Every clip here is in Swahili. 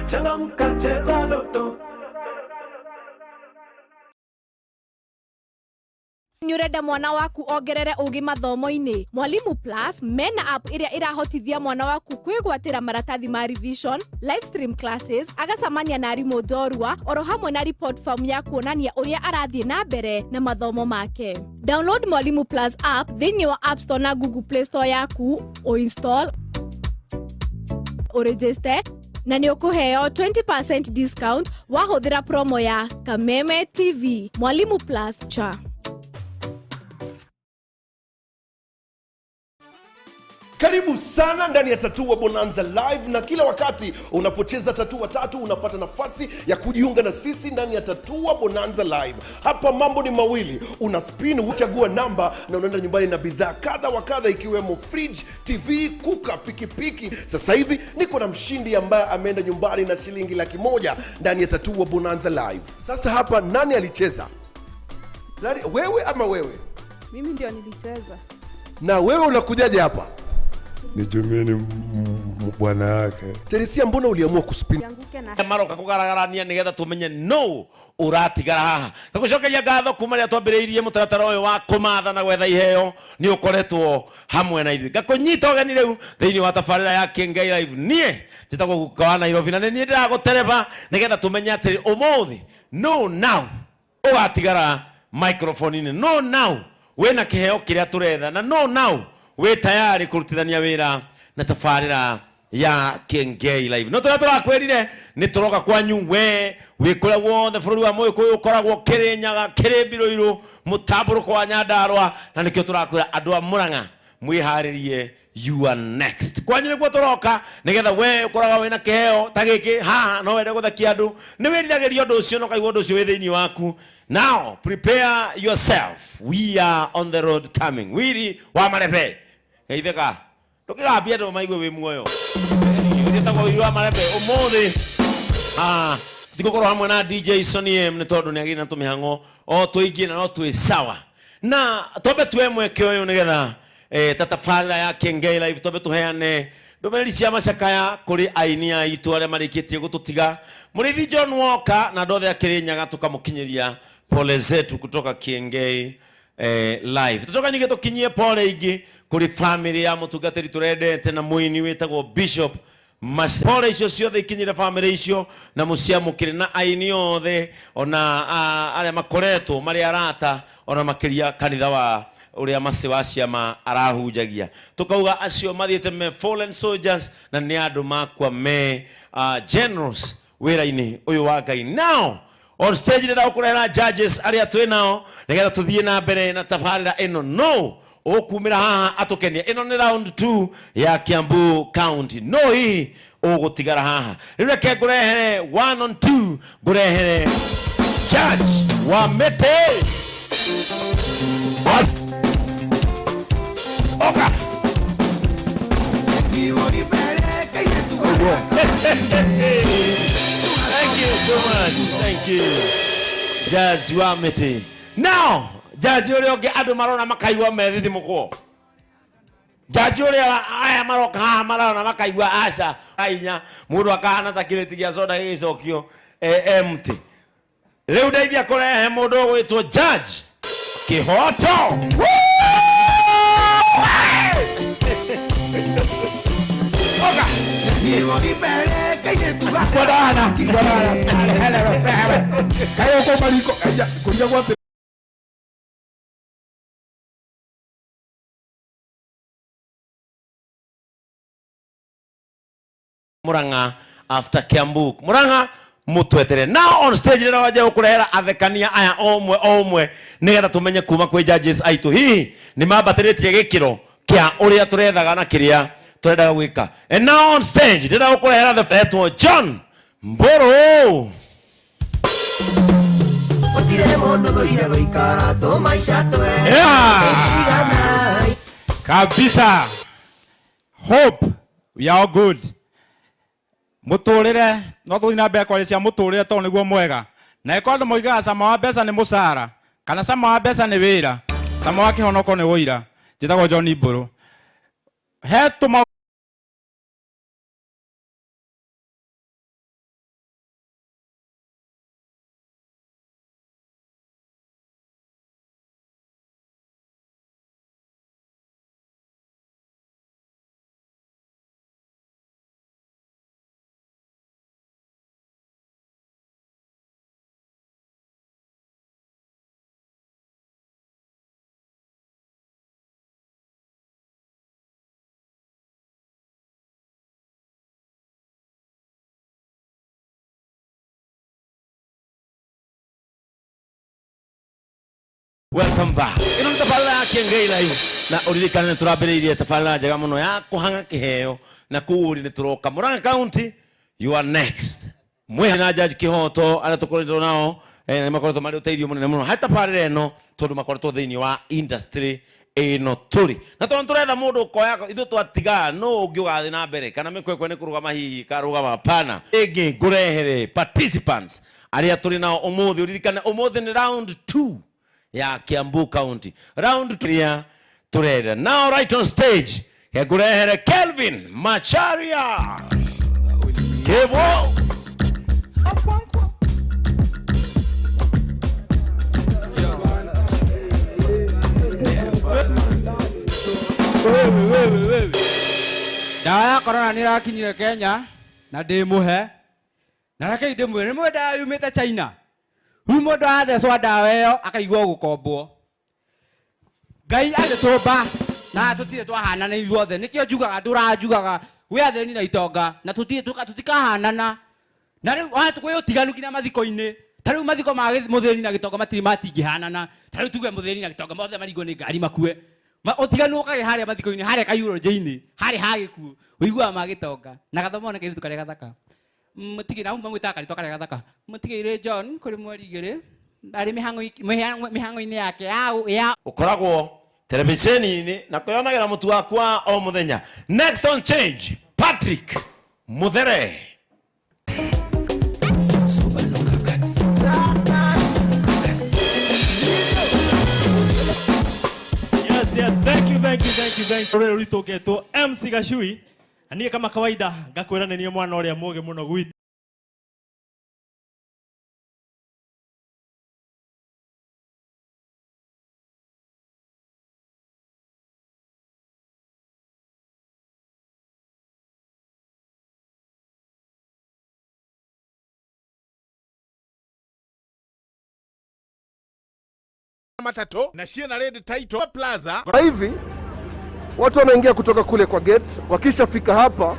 Changamka cheza loto. Nyurenda mwana waku ongerere ugi mathomo-ini. Mwalimu Plus mena app iria irahotithia mwana waku kwigwatira maratathi ma revision, live stream classes, agacamania na arimũ ndorua, oro hamwe na report form ya kuonania uria arathie na mbere na mathomo make. Download Mwalimu Plus app thĩinĩ wa App Store na Google Play Store yaku, uinstall, uregister, na nĩ ũkũheo 20% discount wahũthĩra promo ya Kameme TV. Mwalimu Plus cha. Karibu sana ndani ya Tatua Bonanza Live, na kila wakati unapocheza Tatua tatu unapata nafasi ya kujiunga na sisi ndani ya Tatua Bonanza Live. Hapa mambo ni mawili, una spin, uchagua namba na unaenda nyumbani na bidhaa kadha wa kadha, ikiwemo fridge, TV, kuka, pikipiki. Sasa hivi niko na mshindi ambaye ameenda nyumbani na shilingi 100,000 ndani ya Tatua Bonanza Live. Sasa hapa nani alicheza? Nani, wewe ama wewe? Mimi ndio nilicheza. Na wewe unakujaje hapa? Nijumieni bwana yake. Teresia, mbona uliamua kuspin? Maroka kugaragara nigetha tumenye no uratigara haha. Tugucokeria ngatho kuma ria twambiriirie mutaratara uyu wa kumatha na gwetha iheo ni ukoretwo hamwe na ithuĩ. Ngakunyita ũgeni rĩu thĩinĩ wa tabarĩra ya Kiengei Live. Nie njĩtagwo guka wa Nairobi, na nĩ ndĩragũtereba nigetha tumenye atĩ ũmũthĩ no now ũgatigara microphone-inĩ. No now wĩna kĩheo kĩrĩa tũretha, na no now we tayari kurutithania wira na tabarĩra ya Kiengei Live. No turakwirire ni turoka kwanyu we kũrĩa wothe bũrũri wa Mũgĩkũyũ ũkoragwo Kĩrĩnyaga, Kĩrĩmbirũirũ, Mũtambũrũko wa Nyandarũa, na nĩkĩo tũrakwĩra andũ a Mũrang'a mwĩharĩrie, you are next. Kwanyu nĩguo tũroka nĩgetha we ũkoraga wĩna kĩheo ta gĩkĩ haha no wende gũthakia andũ, nĩ wĩriragĩria ũndũ ũcio, no kaigua ũndũ ũcio wĩ thĩinĩ waku. Now prepare yourself, we are on the road coming. Wiri wa Marebe Geitheka ndukigambia ndo maigue wi muoyo nditagwo Wiri wa Marebe umuthi tigukorwo hamwe na DJ Sonny M ni tondu ni agina tumihango o tuingie na no twi sawa, na tobe twe mweke uyu nigetha tatabarĩra ya Kiengei Live tobe tuheane ndumereri cia macakaya kuri aini aitu aria marikitie gututiga. Murithi John Walker na ndothe Kĩrĩnyaga tukamukinyiria pole zetu kutoka Kiengei Live. Tutoka nyige tukinyie pole ingi kuri family ya mutungatiri turendete na muini witagwo Bishop Mashinani. Pole icio ciothe ikinyire family icio na muciamukire na aini othe ona aria makoretwo mari arata ona makiria kanitha wa uria mase wa ciama arahunjagia. Tukauga acio mathiete me fallen soldiers na ni andu makwa me generals wira-ini uyu wa Ngai. Now on stage nĩ ndagũkũrehera judges aria twĩ nao nĩgetha tũthiĩ na mbere na tabarĩra ĩno. No ũkumĩra haha atũkenia. Ĩno nĩ round 2 ya Kiambu County. No hii ũgũtigara haha. Rĩu reke ngũrehere 1 on 2, ngũrehere judge wa Mete. Oka. Thank you so much. Thank you. Judge Wamete. Now, Judge uri onge andu marona makaigwa methithi muko. Judge uri aya maroka ha marona makaigwa aca ainya mundu akahana ta kireti gia soda gicokio empty. Riu ndeithia kurehe mundu gwitwo Judge Kihoto. Oka. Murang'a after Kiambu. Murang'a mutwetere. Now on stage nĩ waje gũkũrehera athekania aya omwe nĩgetha tumenye kuma kwĩ judges aitu. Hihi nĩ mambatĩrĩtie gĩkĩro kĩa ũrĩa tũrethaga na kĩrĩa tũrendaga gwĩka. And now on stage nĩ gũkũrehera the fetwo John Mburu. Kabisa. Hope we are all good. Muturire no tuthina mbere kwa cia muturire to niguo mwega. Na ikondo moigaga sama wa mbeca ni mucara kana sama wa mbeca ni wira. Sama wa kihonoko ni woira. Njitagwo John Mburu. He tuma Welcome back. Ino nitabarĩra ya Kĩengei live na uririkane turambĩrĩirie tabarĩra njega mũno ya kũhanga kĩheo na kuuri nĩ turoka Murang'a County. You are next. Mwe na Judge Kihoto arĩa tũkoretwo nao nĩ makoretwo marĩ ũteithio mũnene mũno harĩ tabarĩra ĩno tondũ makoretwo thĩinĩ wa industry ĩno tũrĩ na tondũ tũretha mũndũ ũkoya ithuĩ twatiga no ũngĩ ũgathiĩ na mbere kana mĩkwekwe nĩ kũrũgama hihi karũgama pana ĩngĩ ngũrehere participants arĩa tũrĩ nao ũmũthĩ ũririkane ũmũthĩ nĩ round 2 ya Kiambu County. Round 3 tureda. Now right on stage. Ngũrehere Kelvin Macharia. Kevo. Dawa ya corona nĩ ĩrakinyire Kenya na ndĩmũhe. Na reke ndĩmwĩre nĩ dawa yumĩte China. Mũndũ athecwo dawa ĩyo akaigua gũkombwo. Ngai agĩtũmba na tũtirĩ twahanana ithuothe. Nĩkĩo njugaga ndũranjugaga we atheni na itonga na tutikahanana. Na rĩu twĩ ũtiganu kinya mathiko-inĩ. Ta rĩu mathiko ma mũthĩni na gĩtonga matirĩ matingĩhanana. Ta rĩu tuge mũthĩni na gĩtonga mothe maringwo nĩ ngari makue. Ũtiganu ũkagĩ harĩa mathiko-inĩ harĩa kayurũ-inĩ harĩ hagĩkuo. Ũiguaga ma gĩtonga na gathomo nĩ kĩrĩtu karĩa gathaka. Mutige na umba mwita kalitoka rega thaka mutige John kuri mweri igere ari mihango-ini yake ya ukoragwo televisheni-ini na kuyonagira mutu wakwa o muthenya. Next on change Patrick Muthere. Yes, thank you. Rero ritoketo MC Gashui. Anie kama kawaida ngakwĩra nĩ niĩ mwana ũrĩa mũũgĩ mũno gwitũ. Matatu na shia na red title plaza. Kwa hivi watu wanaingia kutoka kule kwa gate, wakishafika hapa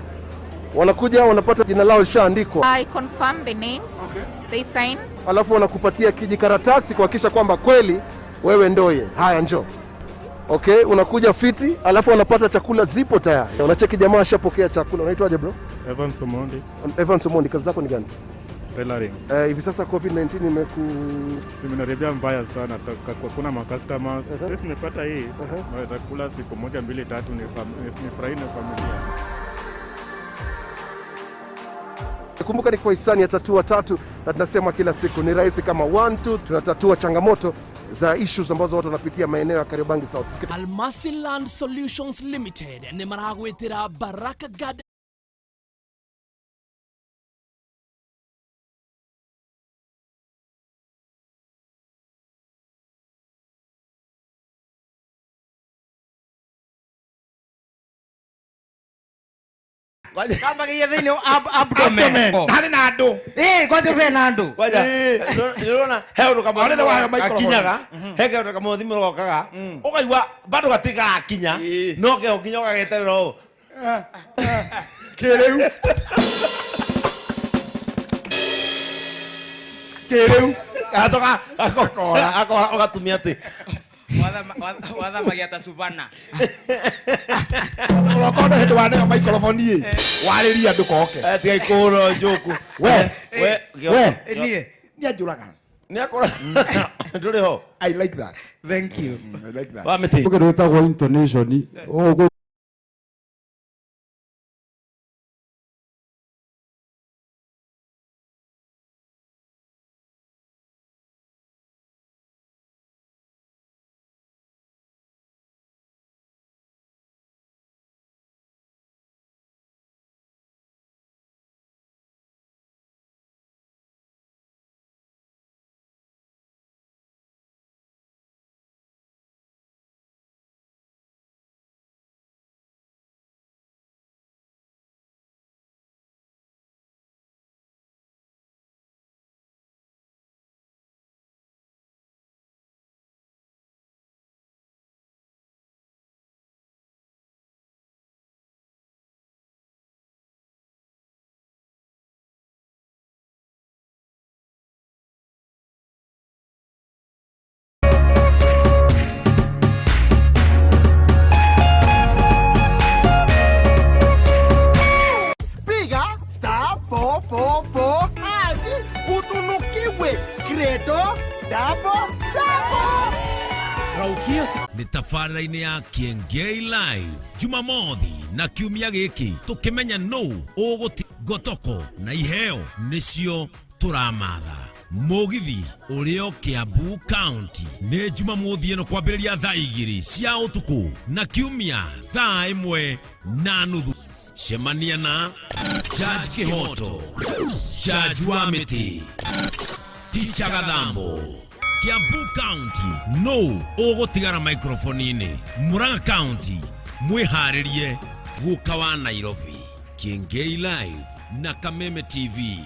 wanakuja wanapata jina lao lishaandikwa. I confirm the names. Okay. They sign. Alafu wanakupatia kijikaratasi kuhakikisha kwamba kweli wewe ndoye. Haya njoo. Okay, unakuja fiti, alafu wanapata chakula zipo tayari. Unacheki jamaa ashapokea chakula. Unaitwaje bro? Evan Somondi. Evan Somondi, kazi zako ni gani? Tailoring. Hivi sasa COVID-19 imenaribia mbaya sana, kuna ma customers. Sisi nimepata hii, naweza kula siku 1 2 3 nifurahi na familia. Kumbuka ni kwa hisani ya Tatua Tatu na tunasema kila siku ni rahisi kama 1 2 tunatatua changamoto za issues ambazo watu wanapitia maeneo ya Kariobangi South. Almasi Land Solutions Limited ni maragwetera Baraka Garden kama kia thĩinĩ abdomen harĩ na andũ kwanza ũbe na andũ nĩũrona he ũndũ kamwe gakinyaga he kaũndũ kamwe thimũ gokaga ũkaigua bado gatirĩ garakinya no keo kinya ũgageterera ũũ kĩrĩu gacoka ũgatumia atĩ wathamagia ta Subana. Unakonda hĩndĩ wa neo microphone warĩria andũ koke. Tiga ikũrwo njoku. We niĩ njũraga. Nĩakora ndũrĩ ho. I like that. Thank you. I like that. Wa mĩtĩ. Ũgĩrĩtagwo intonation. Greto Double Double. Raukio nĩ tabarĩra-inĩ ya Kiengei Live Jumamothi na kiumia gĩkĩ tũkĩmenya nũ ũgũti ngotoko na iheo nĩcio tũramatha mũgithi ũrĩo Kiambu County nĩ Jumamothi ĩno kwambĩrĩria thaa 2 cia ũtukũ na kiumia thaa 1:30 cemania na Judge Kihoto, Judge wa Mĩtĩ, Teacher Gathambo. Kiambu County no ũgũtigara microphone-inĩ. Murang'a County mwĩharĩrie guka wa Nairobi. Kiengei Live na Kameme TV.